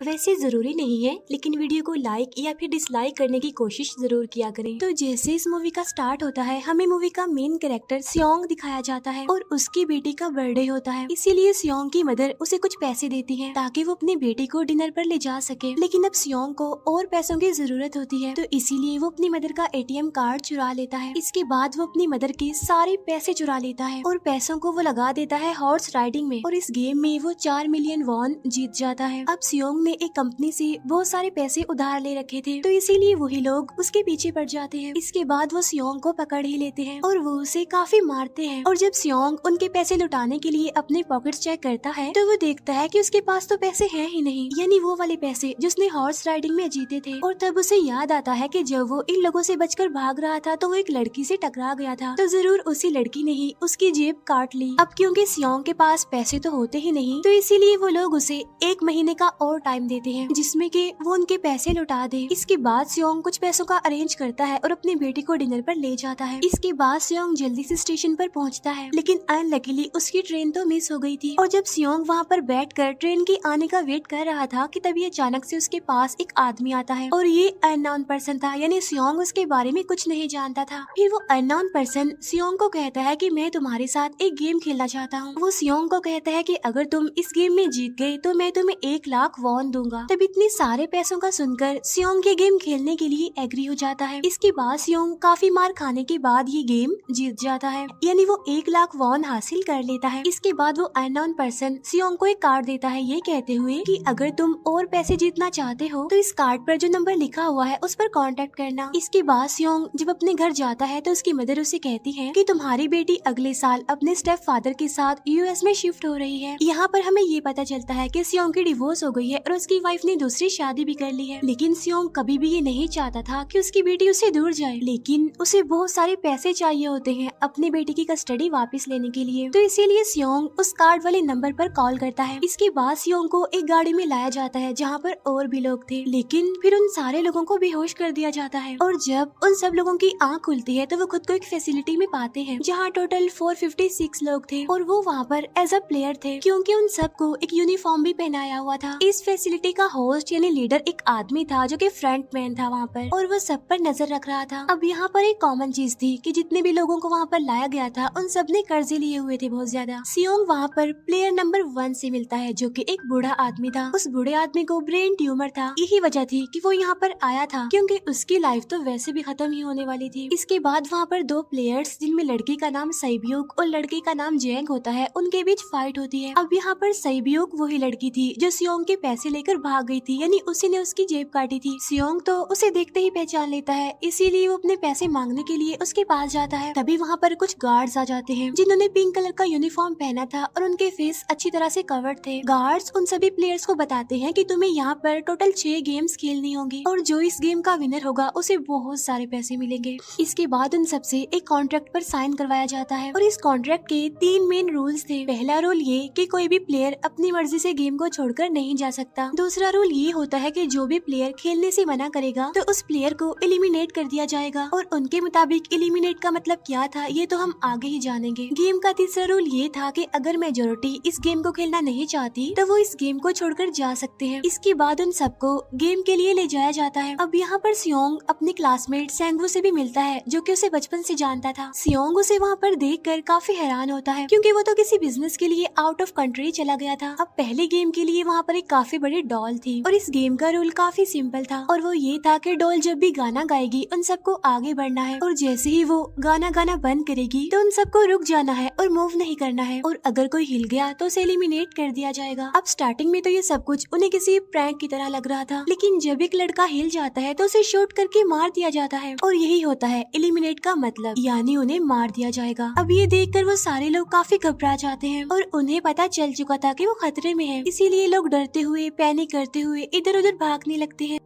वैसे जरूरी नहीं है, लेकिन वीडियो को लाइक या फिर डिसलाइक करने की कोशिश जरूर किया करें। तो जैसे इस मूवी का स्टार्ट होता है, हमें मूवी का मेन कैरेक्टर सियोंग दिखाया जाता है और उसकी बेटी का बर्थडे होता है। इसीलिए सियोंग की मदर उसे कुछ पैसे देती है ताकि वो अपनी बेटी को डिनर पर ले जा सके। लेकिन अब सियोंग को और पैसों की जरूरत होती है, तो इसीलिए वो अपनी मदर का एटीएम कार्ड चुरा लेता है। इसके बाद वो अपनी मदर के सारे पैसे चुरा लेता है और पैसों को वो लगा देता है हॉर्स राइडिंग में, और इस गेम में वो 4 मिलियन वॉन जीत जाता है। अब सियोंग ने एक कंपनी से बहुत सारे पैसे उधार ले रखे थे, तो इसीलिए वही लोग उसके पीछे पड़ जाते हैं। इसके बाद वो सियोंग को पकड़ ही लेते हैं और वो उसे काफी मारते हैं। और जब सियोंग उनके पैसे लुटाने के लिए अपने पॉकेट्स चेक करता है, तो वो देखता है कि उसके पास तो पैसे हैं ही नहीं, यानी वो वाले पैसे जिसने हॉर्स राइडिंग में जीते थे। और तब उसे याद आता है कि जब वो इन लोगों से बचकर भाग रहा था तो वो एक लड़की से टकरा गया था, तो जरूर उसी लड़की ने ही उसकी जेब काट ली। अब क्योंकि सियोंग के पास पैसे तो होते ही नहीं, तो इसीलिए वो लोग उसे 1 महीने का और टाइम देते हैं जिसमें कि वो उनके पैसे लौटा दे। इसके बाद सियोंग कुछ पैसों का अरेंज करता है और अपनी बेटी को डिनर पर ले जाता है। इसके बाद सियोंग जल्दी से स्टेशन पर पहुंचता है, लेकिन अनलकीली उसकी ट्रेन तो मिस हो गई थी। और जब सियोंग वहां पर बैठकर ट्रेन की आने का वेट कर रहा था कि तभी अचानक से उसके पास एक आदमी आता है, और ये अननोन पर्सन था, यानी सियोंग उसके बारे में कुछ नहीं जानता था। फिर वो अननोन पर्सन सियोंग को कहता है कि मैं तुम्हारे साथ एक गेम खेलना चाहता हूँ। वो सियोंग को कहता है कि अगर तुम इस गेम में जीत गए तो मैं तुम्हें 1 लाख वॉन दूंगा। तब इतने सारे पैसों का सुनकर सियोंग ये गेम खेलने के लिए एग्री हो जाता है। इसके बाद सियोंग काफी मार खाने के बाद ये गेम जीत जाता है, यानी वो 1 लाख वॉन हासिल कर लेता है। इसके बाद वो अननोन पर्सन सियोंग को एक कार्ड देता है, ये कहते हुए कि अगर तुम और पैसे जीतना चाहते हो तो इस कार्ड पर जो नंबर लिखा हुआ है उस पर कांटेक्ट करना। इसके बाद सियोंग जब अपने घर जाता है तो उसकी मदर उसे कहती है कि तुम्हारी बेटी अगले साल अपने स्टेप फादर के साथ यूएस में शिफ्ट हो रही है। यहाँ पर हमें ये पता चलता है कि सियोंग की डिवोर्स हो गई है और उसकी वाइफ ने दूसरी शादी भी कर ली है। लेकिन सियोंग कभी भी ये नहीं चाहता था कि उसकी बेटी उससे दूर जाए, लेकिन उसे बहुत सारे पैसे चाहिए होते हैं अपनी बेटी की कस्टडी वापस लेने के लिए, तो इसीलिए सियोंग उस कार्ड वाले नंबर पर कॉल करता है। इसके बाद सियोंग को एक गाड़ी में लाया जाता है जहाँ पर और भी लोग थे, लेकिन फिर उन सारे लोगों को बेहोश कर दिया जाता है। और जब उन सब लोगों की आँख खुलती है तो वो खुद को एक फैसिलिटी में पाते हैं जहाँ टोटल 456 लोग थे, और वो वहाँ पर एज अ प्लेयर थे क्योंकि उन सबको एक यूनिफॉर्म भी पहनाया हुआ था। इस फैसिलिटी का होस्ट यानी लीडर एक आदमी था जो कि फ्रंट मैन था वहाँ पर, और वो सब पर नजर रख रहा था। अब यहाँ पर एक कॉमन चीज थी कि जितने भी लोगों को वहाँ पर लाया गया था उन सब ने कर्जे लिए हुए थे बहुत ज्यादा। सियोंग वहाँ पर प्लेयर नंबर 1 से मिलता है जो कि एक बूढ़ा आदमी था। उस बूढ़े आदमी को ब्रेन ट्यूमर था, यही वजह थी कि वो यहाँ पर आया था क्योंकि उसकी लाइफ तो वैसे भी खत्म ही होने वाली थी। इसके बाद वहाँ पर 2 प्लेयर्स जिनमें लड़की का नाम सैब्यूक और लड़के का नाम जेंग होता है, उनके बीच फाइट होती है। अब यहाँ पर सैब्यूक वही लड़की थी जो सियोंग के पैसे लेकर भाग गई थी, यानी उसी ने उसकी जेब काटी थी। सियोंग तो उसे देखते ही पहचान लेता है, इसीलिए वो अपने पैसे मांगने के लिए उसके पास जाता है। तभी वहाँ पर कुछ गार्ड्स आ जाते हैं जिन्होंने पिंक कलर का यूनिफॉर्म पहना था और उनके फेस अच्छी तरह से कवर्ड थे। गार्ड्स उन सभी प्लेयर्स को बताते हैं कि तुम्हें यहाँ पर टोटल 6 गेम्स खेलनी होंगी और जो इस गेम का विनर होगा उसे बहुत सारे पैसे मिलेंगे। इसके बाद उन सबसे एक कॉन्ट्रैक्ट पर साइन करवाया जाता है और इस कॉन्ट्रैक्ट के 3 मेन रूल्स थे। पहला रूल ये कि कोई भी प्लेयर अपनी मर्जी से गेम को छोड़कर नहीं जा सकता। दूसरा रूल ये होता है कि जो भी प्लेयर खेलने से मना करेगा तो उस प्लेयर को एलिमिनेट कर दिया जाएगा, और उनके मुताबिक एलिमिनेट का मतलब क्या था ये तो हम आगे ही जानेंगे। गेम का तीसरा रूल ये था कि अगर मेजोरिटी इस गेम को खेलना नहीं चाहती तो वो इस गेम को छोड़कर जा सकते हैं। इसके बाद उन सबको गेम के लिए ले जाया जाता है। अब यहाँ पर सियोंग अपने क्लासमेट सेंगवू से भी मिलता है जो कि उसे बचपन से जानता था। सियोंग उसे वहाँ पर देखकर काफी हैरान होता है क्योंकि वो तो किसी बिजनेस के लिए आउट ऑफ कंट्री चला गया था। अब पहले गेम के लिए वहाँ पर एक काफी बड़ी डॉल थी और इस गेम का रूल काफी सिंपल था, और वो ये था कि डॉल जब भी गाना गाएगी उन सबको आगे बढ़ना है, और जैसे ही वो गाना गाना बंद करेगी तो उन सबको रुक जाना है और मूव नहीं करना है, और अगर कोई हिल गया तो उसे एलिमिनेट कर दिया जाएगा। अब स्टार्टिंग में तो ये सब कुछ उन्हें किसी प्रैंक की तरह लग रहा था, लेकिन जब एक लड़का हिल जाता है तो उसे शूट करके मार दिया जाता है, और यही होता है एलिमिनेट का मतलब, यानी उन्हें मार दिया जाएगा। अब ये देखकर वो सारे लोग काफी घबरा जाते हैं और उन्हें पता चल चुका था कि वो खतरे में है, इसीलिए लोग डरते हुए पैनिक करते हुए इधर उधर भागने लगते हैं।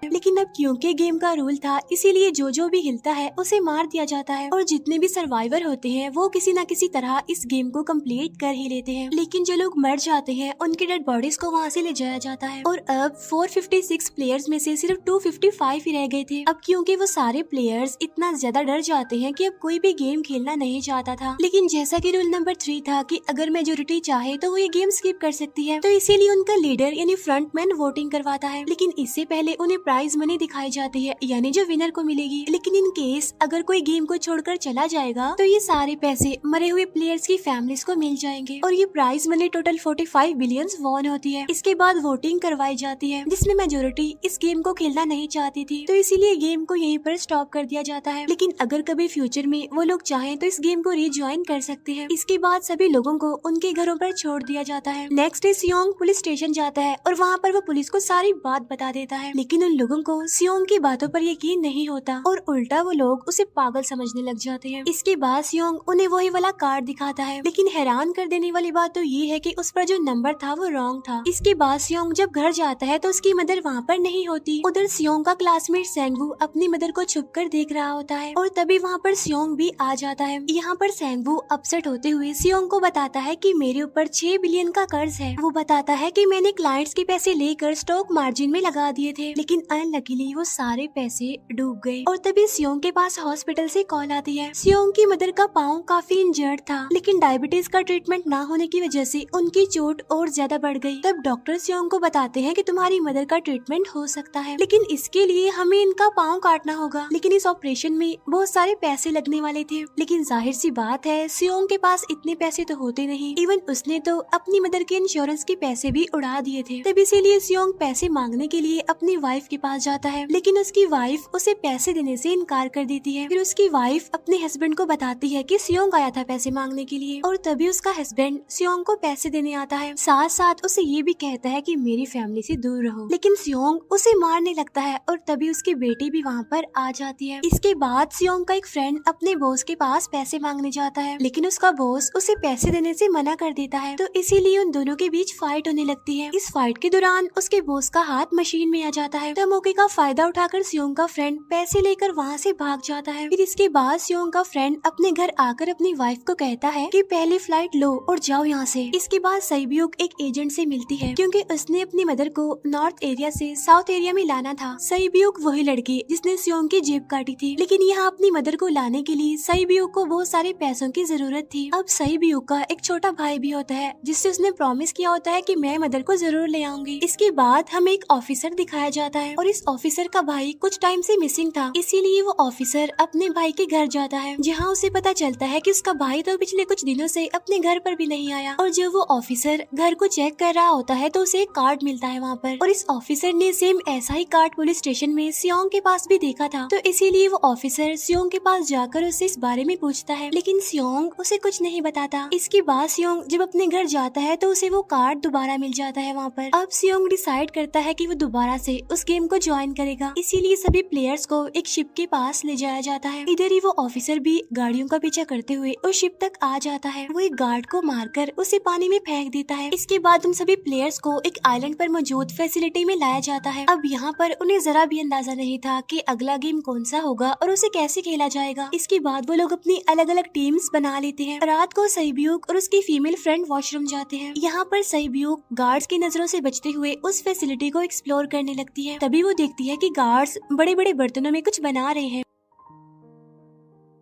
लेकिन अब क्योंकि गेम का रूल था इसीलिए जो भी हिलता है उसे मार दिया जाता है और जितने भी सर्वाइवर होते हैं वो किसी न किसी तरह इस गेम को कंप्लीट कर ही लेते हैं। लेकिन जो लोग मर जाते हैं उनकी डेड बॉडीज को वहाँ से ले जाया जाता है और अब 456 प्लेयर्स में से सिर्फ 255 ही रह गए थे। अब क्योंकि वो सारे प्लेयर्स इतना ज्यादा डर जाते हैं कि अब कोई भी गेम खेलना नहीं चाहता था। लेकिन जैसा कि रूल नंबर 3 था कि अगर मेजोरिटी चाहे तो वो ये गेम स्किप कर सकती है, तो इसीलिए उनका लीडर यानी फ्रंटमैन वोटिंग करवाता है। लेकिन इससे पहले उन्हें प्राइज मनी दिखाई जाती है यानी जो विनर को मिलेगी। लेकिन इन केस अगर कोई गेम को छोड़कर चला जाएगा तो ये सारे पैसे मरे हुए प्लेयर्स की फैमिलीज को मिल जाएंगे और ये prize money total 45 billion won होती है। इसके बाद वोटिंग करवाई जाती है जिसमें मेजोरिटी इस गेम को खेलना नहीं चाहती थी, तो इसीलिए गेम को यहीं पर स्टॉप कर दिया जाता है। लेकिन अगर कभी फ्यूचर में वो लोग चाहें तो इस गेम को रीज्वाइन कर सकते हैं। इसके बाद सभी लोगों को उनके घरों पर छोड़ दिया जाता है। नेक्स्ट डे सियोंग पुलिस स्टेशन जाता है और वहाँ पर वो पुलिस को सारी बात बता देता है। लेकिन उन लोगों को सियोंग की बातों पर यकीन नहीं होता और उल्टा वो लोग उसे पागल समझने लग जाते हैं। इसके बाद सियोंग उन्हें वही वाला कार्ड दिखाता है, लेकिन हैरान कर देने वाली बात तो ये है कि उस पर जो नंबर था वो रॉन्ग था। इसके बाद सियोंग जब घर जाता है तो उसकी मदर वहाँ पर नहीं होती। उधर सियोंग का क्लासमेट सेंगवू अपनी मदर को छुपकर देख रहा होता है और तभी वहाँ पर सियोंग भी आ जाता है। यहाँ पर सेंगवू अपसेट होते हुए सियोंग को बताता है कि मेरे ऊपर 6 बिलियन का कर्ज है। वो बताता है कि मैंने क्लाइंट्स के पैसे लेकर स्टॉक मार्जिन में लगा दिए थे, लेकिन अनलकीली वो सारे पैसे डूब गए। और तभी सियोंग के पास हॉस्पिटल से कॉल आती है। सियोंग की मदर का पाँव काफी इंजर्ड था, लेकिन डायबिटीज का ट्रीटमेंट ना होने की वजह से उनकी चोट और ज्यादा बढ़ गई। तब डॉक्टर सियोंग को बताते हैं कि तुम्हारी मदर का ट्रीटमेंट हो सकता है, लेकिन इसके लिए हमें इनका पाँव काटना होगा। लेकिन इस ऑपरेशन में बहुत सारे पैसे लगने वाले थे। लेकिन जाहिर सी बात है सियोंग के पास इतने पैसे तो होते नहीं। इवन उसने तो अपनी मदर के इंश्योरेंस के पैसे भी उड़ा दिए थे। तब इसीलिए सियोंग पैसे मांगने के लिए अपनी वाइफ के पास जाता है, लेकिन उसकी वाइफ उसे पैसे देने से इनकार कर देती है। फिर उसकी वाइफ अपने हस्बैंड को बताती है कि सियोंग आया था पैसे मांगने के लिए और तभी उसका हस्बैंड सियोंग को पैसे देने आता है। साथ साथ उसे ये भी कहता है कि मेरी फैमिली से दूर रहो। लेकिन सियोंग उसे मारने लगता है और तभी उसकी बेटी भी वहाँ पर आ जाती है। इसके बाद सियोंग का एक फ्रेंड अपने बॉस के पास पैसे मांगने जाता है, लेकिन उसका बॉस उसे पैसे देने से मना कर देता है, तो इसीलिए उन दोनों के बीच फाइट होने लगती है। इस फाइट के दौरान उसके बॉस का हाथ मशीन में आ जाता है, तो मौके का फायदा उठाकर सियोंग का फ्रेंड पैसे लेकर वहाँ से भाग जाता है। फिर इसके बाद सियोंग का फ्रेंड अपने घर आकर अपनी वाइफ को कहता है कि पहली फ्लाइट लो और जाओ यहाँ से। इसके बाद सईब्यूक एक एजेंट से मिलती है क्योंकि उसने अपनी मदर को नॉर्थ एरिया से साउथ एरिया में लाना था। सईब्यूक वही लड़की जिसने सियोंग की जेब काटी थी, लेकिन यहाँ अपनी मदर को लाने के लिए सईब्यूक को बहुत सारे पैसों की जरूरत थी। अब सईब्यूक का एक छोटा भाई भी होता है जिससे उसने प्रॉमिस किया होता है कि मैं मदर को जरूर ले आऊंगी। इसके बाद हमें एक ऑफिसर दिखाया जाता है और इस ऑफिसर का भाई कुछ टाइम से मिसिंग था, इसीलिए वो ऑफिसर अपने भाई के घर जाता है, जहाँ उसे पता चलता है कि उसका भाई तो पिछले कुछ दिनों से अपने घर पर भी नहीं आया। और जब वो ऑफिसर घर को चेक कर रहा होता है तो उसे एक कार्ड मिलता है वहाँ पर, और इस ऑफिसर ने सेम ऐसा ही कार्ड पुलिस स्टेशन में सियोंग के पास भी देखा था, तो इसीलिए वो ऑफिसर सियोंग के पास जाकर उससे इस बारे में पूछता है, लेकिन सियोंग उसे कुछ नहीं बताता। इसके बाद सियोंग जब अपने घर जाता है तो उसे वो कार्ड दोबारा मिल जाता है वहाँ पर। अब सियोंग डिसाइड करता है कि वो दोबारा से उस गेम को ज्वाइन करेगा, इसीलिए सभी प्लेयर्स को एक शिप के पास ले जाया जाता है। इधर ही वो ऑफिसर भी गाड़ियों का पीछा करते हुए उस शिप तक आ जाता है। वो एक गार्ड को मारकर उसे पानी में फेंक देता है। इसके बाद उन सभी प्लेयर्स को एक आइलैंड पर मौजूद फैसिलिटी में लाया जाता है। अब यहाँ पर उन्हें जरा भी अंदाजा नहीं था कि अगला गेम कौन सा होगा और उसे कैसे खेला जाएगा। इसके बाद वो लोग अपनी अलग अलग टीम्स बना लेते हैं। रात को सईब्यूक और उसकी फीमेल फ्रेंड वॉशरूम जाते हैं। यहाँ पर सईब्यूक गार्ड्स की नजरों से बचते हुए उस फैसिलिटी को एक्सप्लोर करने लगती है। तभी वो देखती है कि गार्ड्स बड़े बड़े बर्तनों में कुछ बना रहे हैं,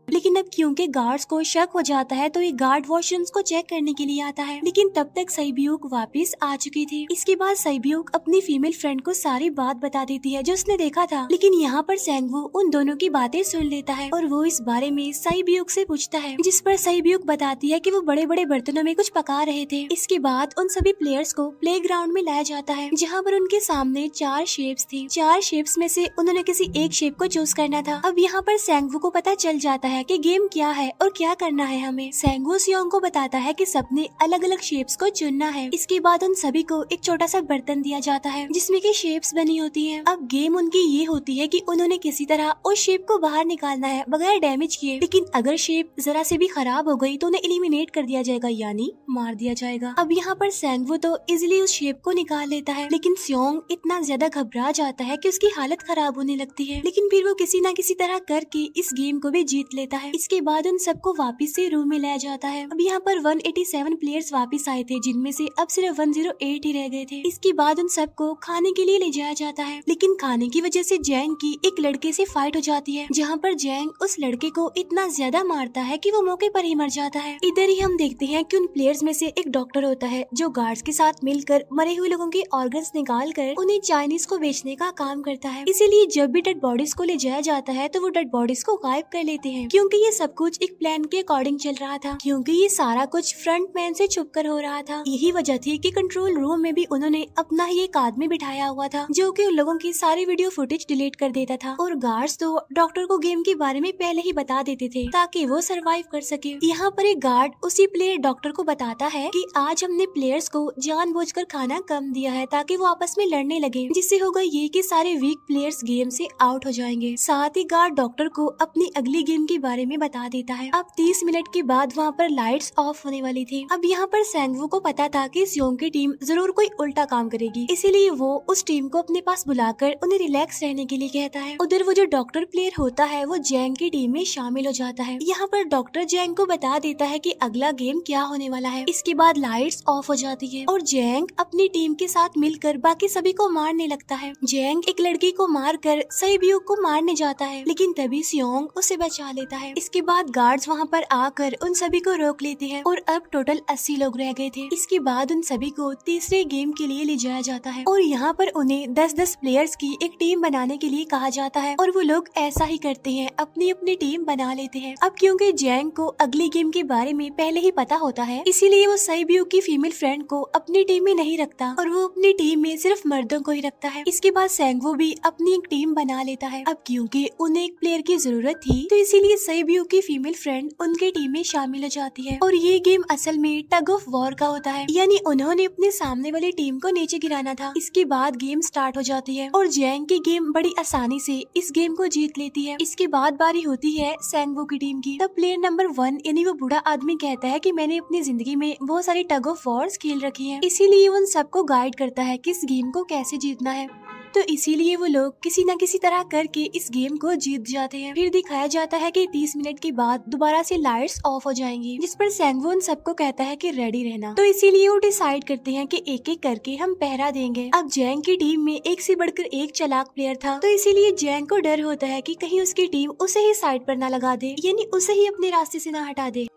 लेकिन अब क्योंकि गार्ड्स को शक हो जाता है तो ये गार्ड वॉशरूम्स को चेक करने के लिए आता है, लेकिन तब तक सईब्यूक वापस आ चुकी थी। इसके बाद सईब्यूक अपनी फीमेल फ्रेंड को सारी बात बता देती है जो उसने देखा था, लेकिन यहाँ पर सेंगवू उन दोनों की बातें सुन लेता है और वो इस बारे में सईब्यूक से पूछता है, जिस पर सईब्यूक बताती है कि वो बड़े बड़े बर्तनों में कुछ पका रहे थे। इसके बाद उन सभी प्लेयर्स को प्ले ग्राउंड में लाया जाता है, जहाँ पर उनके सामने 4 शेप्स थी। 4 शेप्स में से उन्होंने किसी एक शेप को चूज करना था। अब यहाँ पर सेंगवू को पता चल जाता है कि गेम क्या है और क्या करना है हमें। सेंगवू सियोंग को बताता है कि सबने अलग अलग शेप्स को चुनना है। इसके बाद उन सभी को एक छोटा सा बर्तन दिया जाता है जिसमें की शेप्स बनी होती है। अब गेम उनकी ये होती है कि उन्होंने किसी तरह उस शेप को बाहर निकालना है बगैर डैमेज किए, लेकिन अगर शेप जरा से भी खराब हो गई तो उन्हें एलिमिनेट कर दिया जाएगा, यानी मार दिया जाएगा। अब यहाँ पर सेंगवू तो इजिली उस शेप को निकाल लेता है, लेकिन सियोंग इतना ज्यादा घबरा जाता है कि उसकी हालत खराब होने लगती है, लेकिन फिर वो किसी न किसी तरह करके इस गेम को भी जीत लेता है। इसके बाद उन सबको वापस से रूम में लाया जाता है। अब यहाँ पर 187 प्लेयर्स वापस आए थे, जिनमें से अब सिर्फ 108 ही रह गए थे। इसके बाद उन सबको खाने के लिए ले जाया जाता है, लेकिन खाने की वजह से जैंग की एक लड़के से फाइट हो जाती है, जहाँ पर जैंग उस लड़के को इतना ज्यादा मारता है कि वो मौके पर ही मर जाता है। इधर ही हम देखते हैं कि उन प्लेयर्स में से एक डॉक्टर होता है जो गार्ड्स के साथ मिलकर मरे हुए लोगों के ऑर्गन्स निकाल कर उन्हें चाइनीज को बेचने का काम करता है। इसीलिए जब भी डेड बॉडीज को ले जाया जाता है तो वो डेड बॉडीज को गायब कर लेते हैं, क्योंकि ये सब कुछ एक प्लान के अकॉर्डिंग चल रहा था, क्योंकि ये सारा कुछ फ्रंट मैन से छुप कर हो रहा था। यही वजह थी कि कंट्रोल रूम में भी उन्होंने अपना ही एक आदमी बिठाया हुआ था जो कि उन लोगों की सारी वीडियो फुटेज डिलीट कर देता था, और गार्ड्स तो डॉक्टर को गेम के बारे में पहले ही बता देते थे ताकि वो सरवाइव कर सके। यहाँ पर एक गार्ड उसी प्लेयर डॉक्टर को बताता है कि आज हमने प्लेयर्स को जानबूझकर खाना कम दिया है ताकि वो आपस में लड़ने लगे, जिससे होगा ये कि सारे वीक प्लेयर्स गेम से आउट हो जाएंगे। साथ ही गार्ड डॉक्टर को अपनी अगली गेम के बारे में बता देता है। अब 30 मिनट के बाद वहाँ पर लाइट्स ऑफ होने वाली थी। अब यहाँ पर सेंगवू को पता था कि सियोंग की टीम जरूर कोई उल्टा काम करेगी, इसीलिए वो उस टीम को अपने पास बुलाकर उन्हें रिलैक्स रहने के लिए कहता है। उधर वो जो डॉक्टर प्लेयर होता है वो जैंग की टीम में शामिल हो जाता है। यहाँ पर डॉक्टर जैंग को बता देता है कि अगला गेम क्या होने वाला है। इसके बाद लाइट्स ऑफ हो जाती है और जैंग अपनी टीम के साथ मिलकर बाकी सभी को मारने लगता है। जैंग एक लड़की को मारकर सईब्यू को मारने जाता है, लेकिन तभी सियोंग उसे बचा लेता है। इसके बाद गार्ड्स वहाँ पर आकर उन सभी को रोक लेते हैं और अब टोटल 80 लोग रह गए थे। इसके बाद उन सभी को तीसरे गेम के लिए ले जाया जाता है और यहाँ पर उन्हें 10-10 प्लेयर्स की एक टीम बनाने के लिए कहा जाता है, और वो लोग ऐसा ही करते हैं, अपनी अपनी टीम बना लेते हैं। अब क्योंकि जैंग को अगली गेम के बारे में पहले ही पता होता है, इसीलिए वो सईब्यू की फीमेल फ्रेंड को अपनी टीम में नहीं रखता और वो अपनी टीम में सिर्फ मर्दों को ही रखता है। इसके बाद सेंगवू भी अपनी एक टीम बना लेता है। अब क्योंकि उन्हें एक प्लेयर की जरूरत थी तो इसीलिए सईब्यू की फीमेल फ्रेंड उनके टीम में शामिल हो जाती है, और ये गेम असल में टग ऑफ वॉर का होता है, यानी उन्होंने अपने सामने वाली टीम को नीचे गिराना था। इसके बाद गेम स्टार्ट हो जाती है और जैंग की गेम बड़ी आसानी से इस गेम को जीत लेती है। इसके बाद बारी होती है सेंगवू की टीम की। तब प्लेयर नंबर 1 यानी वो बूढ़ा आदमी कहता है कि मैंने अपनी जिंदगी में बहुत सारी टग ऑफ वॉर्स खेल रखी हैं, इसीलिए उन सबको गाइड करता है कि इस गेम को कैसे जीतना है। तो इसीलिए वो लोग किसी न किसी तरह करके इस गेम को जीत जाते हैं। फिर दिखाया जाता है कि 30 मिनट के बाद दोबारा से लाइट्स ऑफ हो जाएंगी, जिस पर सेंगवू उन सबको कहता है कि रेडी रहना। तो इसीलिए वो डिसाइड करते हैं कि एक एक करके हम पहरा देंगे। अब जैंग की टीम में एक से बढ़कर एक चालाक प्लेयर था, तो इसीलिए जैंग को डर होता है कि कहीं उसकी टीम उसे ही साइड पर न लगा दे, यानी उसे ही अपने रास्ते से न हटा दे।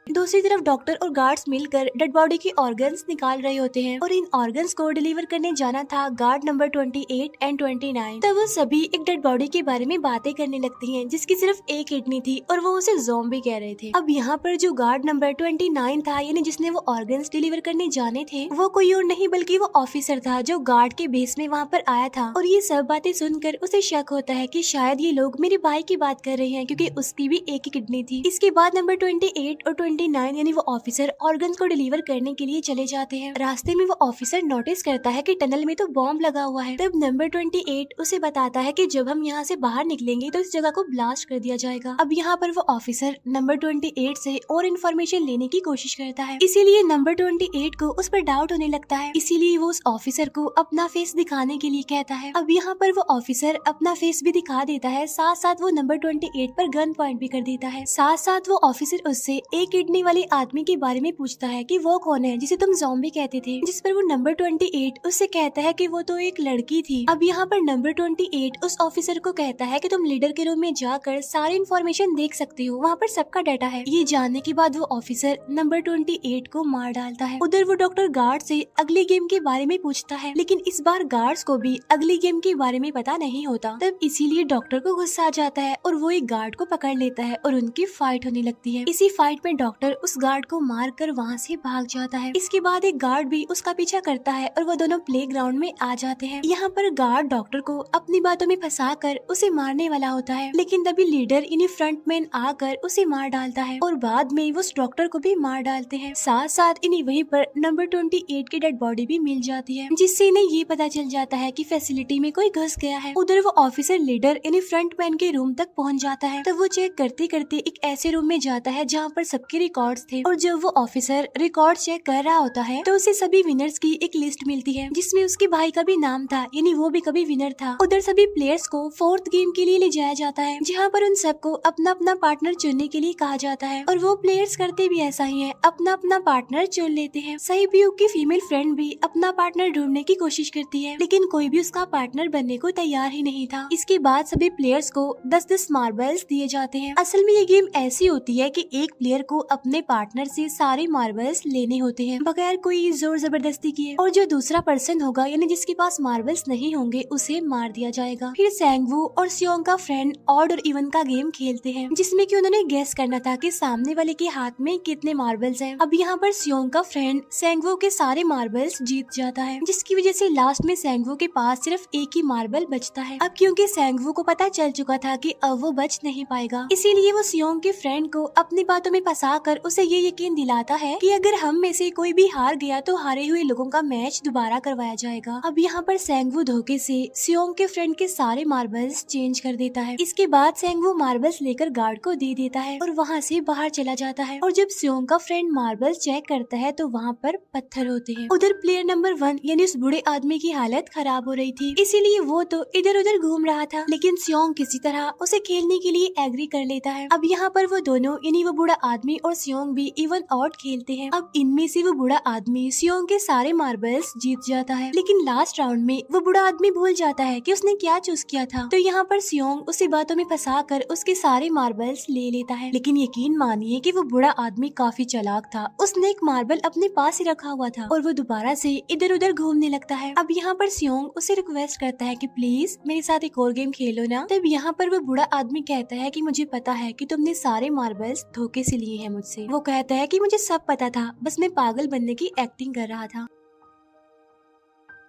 दूसरी तरफ डॉक्टर और गार्ड्स मिलकर डेड बॉडी की ऑर्गन्स निकाल रहे होते हैं और इन ऑर्गन्स को डिलीवर करने जाना था गार्ड नंबर 28 एंड 29। तब वो सभी एक डेड बॉडी के बारे में बातें करने लगती हैं जिसकी सिर्फ एक किडनी थी और वो उसे ज़ॉम्बी कह रहे थे। अब यहाँ पर जो गार्ड नंबर 29 था, यानी जिसने वो ऑर्गन्स डिलीवर करने जाने थे, वो कोई और नहीं बल्कि वो ऑफिसर था जो गार्ड के बेस में वहाँ पर आया था। और ये सब बातें सुनकर उसे शक होता है कि शायद ये लोग मेरे भाई की बात कर रहे हैं, क्योंकि उसकी भी एक ही किडनी थी। इसके बाद नंबर 28 और 29 यानी वो ऑफिसर ऑर्गन्स को डिलीवर करने के लिए चले जाते हैं। रास्ते में वो ऑफिसर नोटिस करता है कि टनल में तो बॉम्ब लगा हुआ है। तब नंबर 28 उसे बताता है कि जब हम यहाँ से बाहर निकलेंगे तो इस जगह को ब्लास्ट कर दिया जाएगा। अब यहाँ पर वो ऑफिसर नंबर 28 से और इन्फॉर्मेशन लेने की कोशिश करता है, इसीलिए नंबर 28 को उस पर डाउट होने लगता है, इसीलिए वो उस ऑफिसर को अपना फेस दिखाने के लिए कहता है। अब यहाँ पर वो ऑफिसर अपना फेस भी दिखा देता है, साथ साथ वो नंबर 28 पर गन पॉइंट भी कर देता है। साथ साथ वो ऑफिसर उससे एक किडनी वाले आदमी के बारे में पूछता है कि वो कौन है जिसे तुम ज़ॉम्बी कहते थे, जिस पर वो नंबर 28 उससे कहता है कि वो तो एक लड़की थी। अब यहाँ पर नंबर 28 उस ऑफिसर को कहता है कि तुम लीडर के रूम में जाकर सारी इन्फॉर्मेशन देख सकते हो, वहाँ पर सबका डाटा है। ये जानने के बाद वो ऑफिसर नंबर 28 को मार डालता है। उधर वो डॉक्टर गार्ड से अगली गेम के बारे में पूछता है, लेकिन इस बार गार्ड्स को भी अगली गेम के बारे में पता नहीं होता। तब इसीलिए डॉक्टर को गुस्सा आ जाता है और वो एक गार्ड को पकड़ लेता है और उनकी फाइट होने लगती है। इसी फाइट में डॉक्टर डॉक्टर उस गार्ड को मार कर वहाँ से भाग जाता है। इसके बाद एक गार्ड भी उसका पीछा करता है और वो दोनों प्लेग्राउंड में आ जाते हैं। यहाँ पर गार्ड डॉक्टर को अपनी बातों में फंसा कर उसे मारने वाला होता है, लेकिन तभी लीडर यानी फ्रंटमैन आकर उसे मार डालता है और बाद में वो उस डॉक्टर को भी मार डालते हैं। साथ साथ इन्हें वहीं पर नंबर 28 की डेड बॉडी भी मिल जाती है, जिससे इन्हें ये पता चल जाता है कि फैसिलिटी में कोई घुस गया है। उधर वो ऑफिसर लीडर यानी फ्रंटमैन के रूम तक पहुंच जाता है। तब वो चेक करते करते एक ऐसे रूम में जाता है जहाँ पर सबके रिकॉर्ड्स थे, और जब वो ऑफिसर रिकॉर्ड चेक कर रहा होता है तो उसे सभी विनर्स की एक लिस्ट मिलती है, जिसमें उसके भाई का भी नाम था, यानी वो भी कभी विनर था। उधर सभी प्लेयर्स को 4th गेम के लिए ले जाया जाता है, जहाँ पर उन सबको अपना अपना पार्टनर चुनने के लिए कहा जाता है, और वो प्लेयर्स करते भी ऐसा ही है, अपना अपना पार्टनर चुन लेते हैं। सहीब्यूक की फीमेल फ्रेंड भी अपना पार्टनर ढूंढने की कोशिश करती है, लेकिन कोई भी उसका पार्टनर बनने को तैयार ही नहीं था। इसके बाद सभी प्लेयर्स को 10-10 मार्बल्स दिए जाते हैं। असल में ये गेम ऐसी होती है कि एक प्लेयर को अपने पार्टनर से सारे मार्बल्स लेने होते हैं बगैर कोई जोर जबरदस्ती किए, और जो दूसरा पर्सन होगा यानी जिसके पास मार्बल्स नहीं होंगे उसे मार दिया जाएगा। फिर सैंगवू और सियोंग का फ्रेंड ऑड और इवन का गेम खेलते हैं, जिसमें कि उन्होंने गेस करना था कि सामने वाले के हाथ में कितने मार्बल्स हैं। अब यहाँ पर सियोंग का फ्रेंड सैंगवू के सारे मार्बल्स जीत जाता है, जिसकी वजह से लास्ट में सैंगवू के पास सिर्फ एक ही मार्बल बचता है। अब क्योंकि सैंगवू को पता चल चुका था कि अब वो बच नहीं पाएगा, इसीलिए वो सियोंग के फ्रेंड को अपनी बातों में फंसा कर उसे ये यकीन दिलाता है कि अगर हम में से कोई भी हार गया तो हारे हुए लोगों का मैच दोबारा करवाया जाएगा। अब यहाँ पर सैंगवू धोखे से सियोंग के फ्रेंड के सारे मार्बल्स चेंज कर देता है। इसके बाद सैंगवू मार्बल्स लेकर गार्ड को दे देता है और वहाँ से बाहर चला जाता है, और जब सियोंग का फ्रेंड मार्बल्स चेक करता है तो वहाँ पर पत्थर होते हैं। उधर प्लेयर नंबर 1 यानी उस बूढ़े आदमी की हालत खराब हो रही थी, इसीलिए वो तो इधर उधर घूम रहा था, लेकिन सियोंग किसी तरह उसे खेलने के लिए एग्री कर लेता है। अब यहाँ पर वो दोनों यानी वो बूढ़ा आदमी और सियोंग भी इवन आउट खेलते हैं। अब इनमें से वो बूढ़ा आदमी सियोंग के सारे मार्बल्स जीत जाता है, लेकिन लास्ट राउंड में वो बूढ़ा आदमी भूल जाता है कि उसने क्या चूज किया था। तो यहाँ पर सियोंग उसे बातों में फंसा कर उसके सारे मार्बल्स ले लेता है, लेकिन यकीन मानिए कि वो बूढ़ा आदमी काफी चालाक था। उसने एक मार्बल अपने पास ही रखा हुआ था और वो दोबारा से इधर उधर घूमने लगता है। अब यहाँ पर सियोंग उसे रिक्वेस्ट करता है कि प्लीज मेरे साथ एक और गेम खेलो ना। तब यहाँ पर वो बूढ़ा आदमी कहता है कि मुझे पता है कि तुमने सारे मार्बल्स धोखे से लिए हैं मुझसे। वो कहता है कि मुझे सब पता था, बस मैं पागल बनने की एक्टिंग कर रहा था।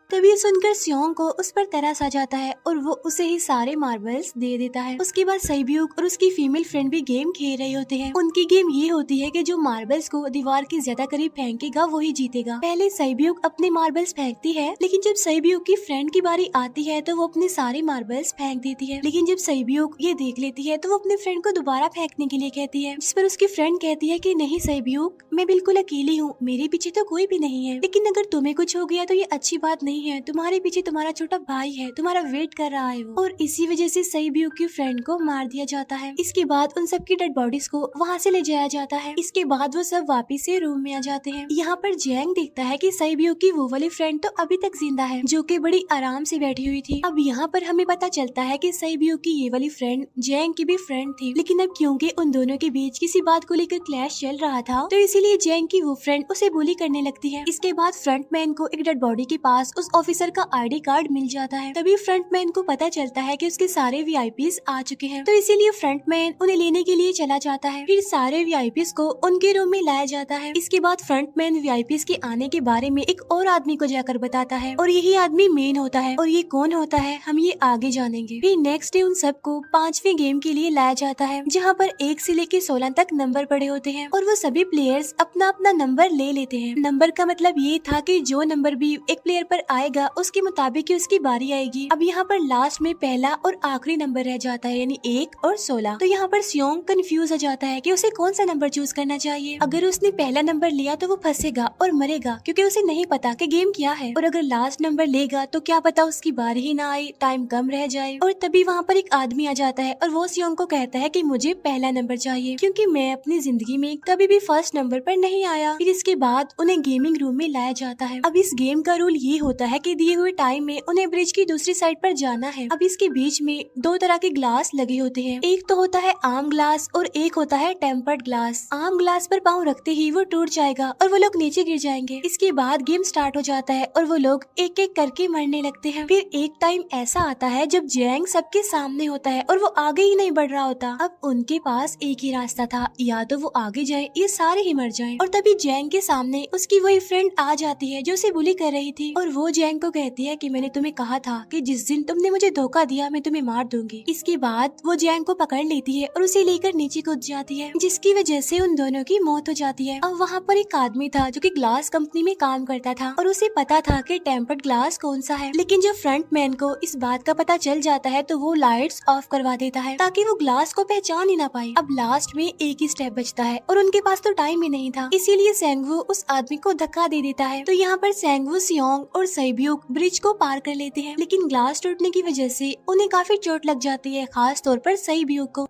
तभी सुनकर सियोंग को उस पर तरस आ जाता है और वो उसे ही सारे मार्बल्स दे देता है। उसके बाद सहीब्यूक और उसकी फीमेल फ्रेंड भी गेम खेल रहे होते हैं। उनकी गेम ये होती है कि जो मार्बल्स को दीवार के ज्यादा करीब फेंकेगा वो ही जीतेगा। पहले सहीब्यूक अपने मार्बल्स फेंकती है, लेकिन जब सहीब्यूक की फ्रेंड की बारी आती है तो वो अपने सारे मार्बल्स फेंक देती है। लेकिन जब सहीब्यूक ये देख लेती है तो वो अपने फ्रेंड को दोबारा फेंकने के लिए कहती है, जिस पर उसकी फ्रेंड कहती है कि नहीं सहीब्यूक, मैं बिल्कुल अकेली हूँ, मेरे पीछे तो कोई भी नहीं है, लेकिन अगर तुम्हें कुछ हो गया तो ये अच्छी बात नहीं है, तुम्हारे पीछे तुम्हारा छोटा भाई है, तुम्हारा वेट कर रहा है वो। और इसी वजह से सहीब्यूक की फ्रेंड को मार दिया जाता है। इसके बाद उन सबकी डेड बॉडीज को वहाँ से ले जाया जाता है। इसके बाद वो सब वापिस से रूम में आ जाते हैं। यहाँ पर जैंग देखता है कि सहीब्यूक की वो वाली फ्रेंड तो अभी तक जिंदा है, जो कि बड़ी आराम से बैठी हुई थी। अब यहाँ पर हमें पता चलता है कि सहीब्यूक की ये वाली फ्रेंड जैंग की भी फ्रेंड थी, लेकिन अब क्योंकि उन दोनों के बीच किसी बात को लेकर क्लैश चल रहा था तो इसीलिए जैंग की वो फ्रेंड उसे बुली करने लगती है। इसके बाद फ्रंटमैन को एक डेड बॉडी के पास उस ऑफिसर का आईडी कार्ड मिल जाता है। तभी फ्रंटमैन को पता चलता है कि उसके सारे वीआईपीज आ चुके हैं, तो इसीलिए फ्रंटमैन उन्हें लेने के लिए चला जाता है। फिर सारे वीआईपीज को उनके रूम में लाया जाता है। इसके बाद फ्रंटमैन वीआईपीज के आने के बारे में एक और आदमी को जाकर बताता है, और यही आदमी मेन होता है। और ये कौन होता है हम ये आगे जानेंगे। फिर नेक्स्ट डे उन सबको 5वें गेम के लिए लाया जाता है, जहाँ पर 1 से लेकर 16 तक नंबर पड़े होते हैं, और वो सभी प्लेयर्स अपना अपना नंबर ले लेते हैं। नंबर का मतलब ये था कि जो नंबर भी एक प्लेयर पर आएगा उसके मुताबिक उसकी बारी आएगी। अब यहाँ पर लास्ट में पहला और आखिरी नंबर रह जाता है, यानी 1 और 16। तो यहाँ पर सियोंग कंफ्यूज हो जाता है कि उसे कौन सा नंबर चूज करना चाहिए। अगर उसने पहला नंबर लिया तो वो फंसेगा और मरेगा, क्योंकि उसे नहीं पता कि गेम क्या है। और अगर लास्ट नंबर लेगा तो क्या पता उसकी बारी ही ना आए, टाइम कम रह जाए। और तभी वहाँ पर एक आदमी आ जाता है और वो सियोंग को कहता है कि मुझे पहला नंबर चाहिए, क्योंकि मैं अपनी जिंदगी में कभी भी फर्स्ट नंबर पर नहीं आया। फिर इसके बाद उन्हें गेमिंग रूम में लाया जाता है। अब इस गेम का रूल ये होता है कि दिए हुए टाइम में उन्हें ब्रिज की दूसरी साइड पर जाना है। अब इसके बीच में दो तरह के ग्लास लगे होते हैं, एक तो होता है आम ग्लास और एक होता है टेम्पर्ड ग्लास। आम ग्लास पर पाँव रखते ही वो टूट जाएगा और वो लोग नीचे गिर जाएंगे। इसके बाद गेम स्टार्ट हो जाता है और वो लोग एक एक करके मरने लगते हैं। फिर एक टाइम ऐसा आता है जब जैंग सबके सामने होता है और वो आगे ही नहीं बढ़ रहा होता। अब उनके पास एक ही रास्ता था, या तो वो आगे जाए या सारे ही मर जाएं। और तभी जैंग के सामने उसकी वही फ्रेंड आ जाती है जो उसे बुली कर रही थी, और वो जैंग को कहती है कि मैंने तुम्हें कहा था कि जिस दिन तुमने मुझे धोखा दिया मैं तुम्हें मार दूंगी। इसके बाद वो जैंग को पकड़ लेती है और उसे लेकर नीचे कूद जाती है, जिसकी वजह से उन दोनों की मौत हो जाती है। अब वहाँ पर एक आदमी था जो कि ग्लास कंपनी में काम करता था और उसे पता था कि टेम्पर्ड ग्लास कौन सा है, लेकिन जब फ्रंट मैन को इस बात का पता चल जाता है तो वो लाइट्स ऑफ करवा देता है ताकि वो ग्लास को पहचान ही ना पाए। अब लास्ट में एक ही स्टेप बचता है और उनके पास तो टाइम ही नहीं था, इसीलिए सेंगवू उस आदमी को धक्का दे देता है। तो यहाँ पर सेंगवू, सियोंग और सैब्यूक ब्रिज को पार कर लेते हैं, लेकिन ग्लास टूटने की वजह से उन्हें काफी चोट लग जाती है, खास तौर पर सैब्यूक को।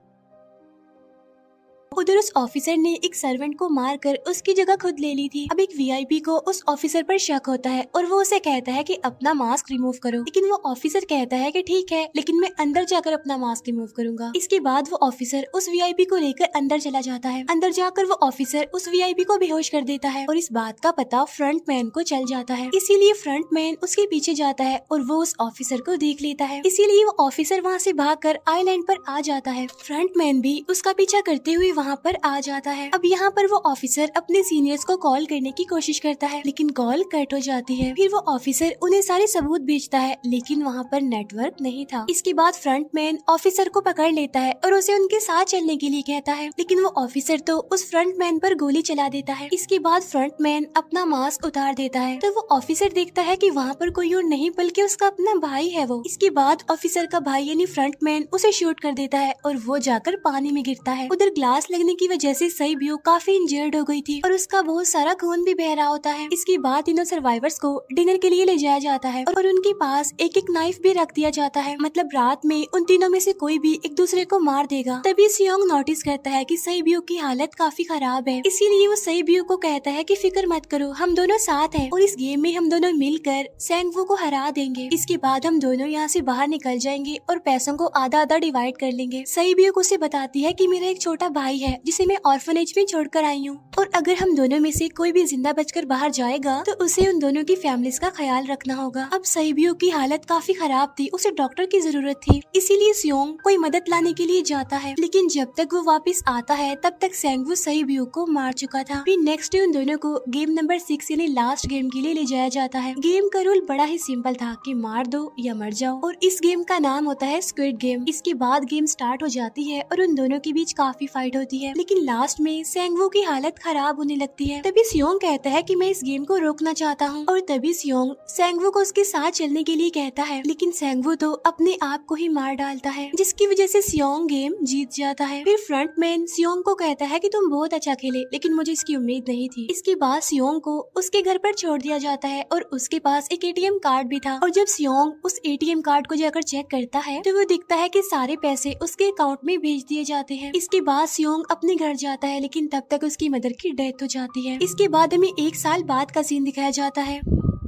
उधर उस ऑफिसर ने एक सर्वेंट को मारकर उसकी जगह खुद ले ली थी। अब एक वीआईपी को उस ऑफिसर पर शक होता है और वो उसे कहता है कि अपना मास्क रिमूव करो, लेकिन वो ऑफिसर कहता है कि ठीक है, लेकिन मैं अंदर जाकर अपना मास्क रिमूव करूंगा। इसके बाद वो ऑफिसर उस वीआईपी को लेकर अंदर चला जाता है। अंदर जाकर वो ऑफिसर उस वीआईपी को बेहोश कर देता है और इस बात का पता फ्रंट मैन को चल जाता है, इसीलिए फ्रंट मैन उसके पीछे जाता है और वो उस ऑफिसर को देख लेता है, इसीलिए वो ऑफिसर वहाँ से भागकर आइलैंड पर आ जाता है। फ्रंट मैन भी उसका पीछा करते हुए वहाँ पर आ जाता है। अब यहाँ पर वो ऑफिसर अपने सीनियर्स को कॉल करने की कोशिश करता है, लेकिन कॉल कट हो जाती है। फिर वो ऑफिसर उन्हें सारे सबूत भेजता है, लेकिन वहाँ पर नेटवर्क नहीं था। इसके बाद फ्रंट मैन ऑफिसर को पकड़ लेता है और उसे उनके साथ चलने के लिए कहता है, लेकिन वो ऑफिसर तो उस फ्रंट मैन पर गोली चला देता है। इसके बाद फ्रंट मैन अपना मास्क उतार देता है, तो वो ऑफिसर देखता है कि वहाँ पर कोई और नहीं बल्कि उसका अपना भाई है वो। इसके बाद ऑफिसर का भाई यानी फ्रंट मैन उसे शूट कर देता है और वो जाकर पानी में गिरता है। उधर ग्लास लगने की वजह से सैब्यूक काफी इंजर्ड हो गई थी और उसका बहुत सारा खून भी बह रहा होता है। इसके बाद तीनों सर्वाइवर्स को डिनर के लिए ले जाया जाता है और उनके पास एक एक नाइफ भी रख दिया जाता है, मतलब रात में उन तीनों में से कोई भी एक दूसरे को मार देगा। तभी सियोंग नोटिस करता है कि सैब्यूक की हालत काफी खराब है, इसीलिए वो सैब्यूक को कहता है कि फिक्र मत करो, हम दोनों साथ हैं और इस गेम में हम दोनों मिलकर सेंगवू को हरा देंगे। इसके बाद हम दोनों यहाँ से बाहर निकल जाएंगे और पैसों को आधा आधा डिवाइड कर लेंगे। सैब्यूक उसे बताती है कि मेरा एक छोटा भाई है जिसे मैं ऑर्फनेज में छोड़कर आई हूँ, और अगर हम दोनों में से कोई भी जिंदा बचकर बाहर जाएगा तो उसे उन दोनों की फैमिलीज का ख्याल रखना होगा। अब सैब्यूक की हालत काफी खराब थी, उसे डॉक्टर की जरूरत थी, इसीलिए सियोंग कोई मदद लाने के लिए जाता है, लेकिन जब तक वो वापस आता है तब तक सेंगवू सैब्यूक को मार चुका था। फिर नेक्स्ट डे उन दोनों को गेम नंबर 6 यानी लास्ट गेम के लिए ले जाया जाता है। गेम का रूल बड़ा ही सिंपल था कि मार दो या मर जाओ, और इस गेम का नाम होता है स्क्विड गेम। इसके बाद गेम स्टार्ट हो जाती है और उन दोनों के बीच काफी फाइट होती है, लेकिन लास्ट में सेंगवू की हालत खराब होने लगती है। तभी सियोंग कहता है कि मैं इस गेम को रोकना चाहता हूँ, और तभी सियोंग सेंगवू को उसके साथ चलने के लिए कहता है, लेकिन सेंगवू तो अपने आप को ही मार डालता है, जिसकी वजह से सियोंग गेम जीत जाता है। फिर फ्रंट मैन सियोंग को कहता है कि तुम बहुत अच्छा खेले, लेकिन मुझे इसकी उम्मीद नहीं थी। इसके बाद सियोंग को उसके घर पर छोड़ दिया जाता है और उसके पास एक एटीएम कार्ड भी था, और जब सियोंग उस एटीएम कार्ड को जाकर चेक करता है तो वो दिखता है कि सारे पैसे उसके अकाउंट में भेज दिए जाते हैं। इसके बाद सियोंग अपने घर जाता है, लेकिन तब तक उसकी मदर की डेथ हो जाती है। इसके बाद हमें 1 साल बाद का सीन दिखाया जाता है,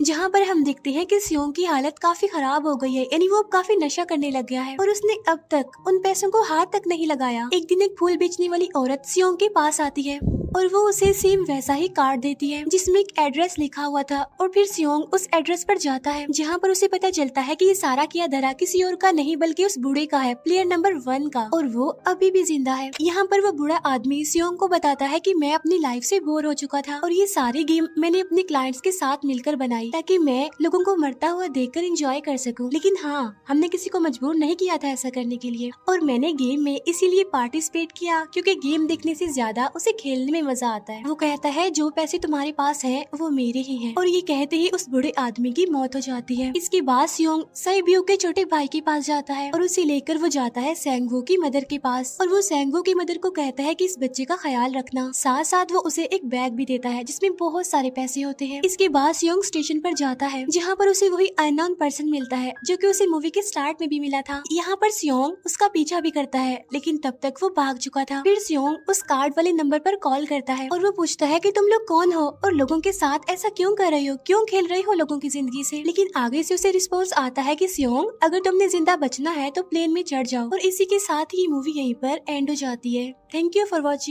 जहाँ पर हम देखते हैं कि सियोंग की हालत काफी खराब हो गई है, यानी वो अब काफी नशा करने लग गया है और उसने अब तक उन पैसों को हाथ तक नहीं लगाया। एक दिन एक फूल बेचने वाली औरत सियोंग के पास आती है और वो उसे सेम वैसा ही कार्ड देती है जिसमें एक एड्रेस लिखा हुआ था, और फिर सियोंग उस एड्रेस पर जाता है, जहाँ पर उसे पता चलता है कि ये सारा किया धरा किसी और का नहीं बल्कि उस बूढ़े का है, प्लेयर नंबर 1 का, और वो अभी भी जिंदा है। यहाँ पर वो बूढ़ा आदमी सियोंग को बताता है कि मैं अपनी लाइफ से बोर हो चुका था और ये सारी गेम मैंने अपने क्लाइंट्स के साथ मिलकर बनाई ताकि मैं लोगों को मरता हुआ देखकर एंजॉय कर सकूं, लेकिन हाँ, हमने किसी को मजबूर नहीं किया था ऐसा करने के लिए, और मैंने गेम में इसीलिए पार्टिसिपेट किया क्योंकि गेम देखने से ज्यादा उसे खेलने में मजा आता है। वो कहता है जो पैसे तुम्हारे पास हैं वो मेरे ही हैं, और ये कहते ही उस बूढ़े आदमी की मौत हो जाती है। इसके बाद सियोंग सैब्यूक के छोटे भाई के पास जाता है और उसे लेकर वो जाता है सेंगवू की मदर के पास, और वो सेंगवू की मदर को कहता है कि इस बच्चे का ख्याल रखना, साथ साथ वो उसे एक बैग भी देता है जिसमें बहुत सारे पैसे होते हैं। इसके बाद सियोंग स्टेशन पर जाता है, जहाँ पर उसे वही अननोन पर्सन मिलता है जो कि उसे मूवी के स्टार्ट में भी मिला था। यहाँ पर सियोंग उसका पीछा भी करता है, लेकिन तब तक वो भाग चुका था। फिर सियोंग उस कार्ड वाले नंबर पर कॉल करता है और वो पूछता है कि तुम लोग कौन हो और लोगों के साथ ऐसा क्यों कर रही हो, क्यों खेल रही हो लोगों की जिंदगी से। लेकिन आगे से उसे रिस्पॉन्स आता है कि सियोंग, अगर तुमने जिंदा बचना है तो प्लेन में चढ़ जाओ। और इसी के साथ ये मूवी यहीं पर एंड हो जाती है। Thank you for watching.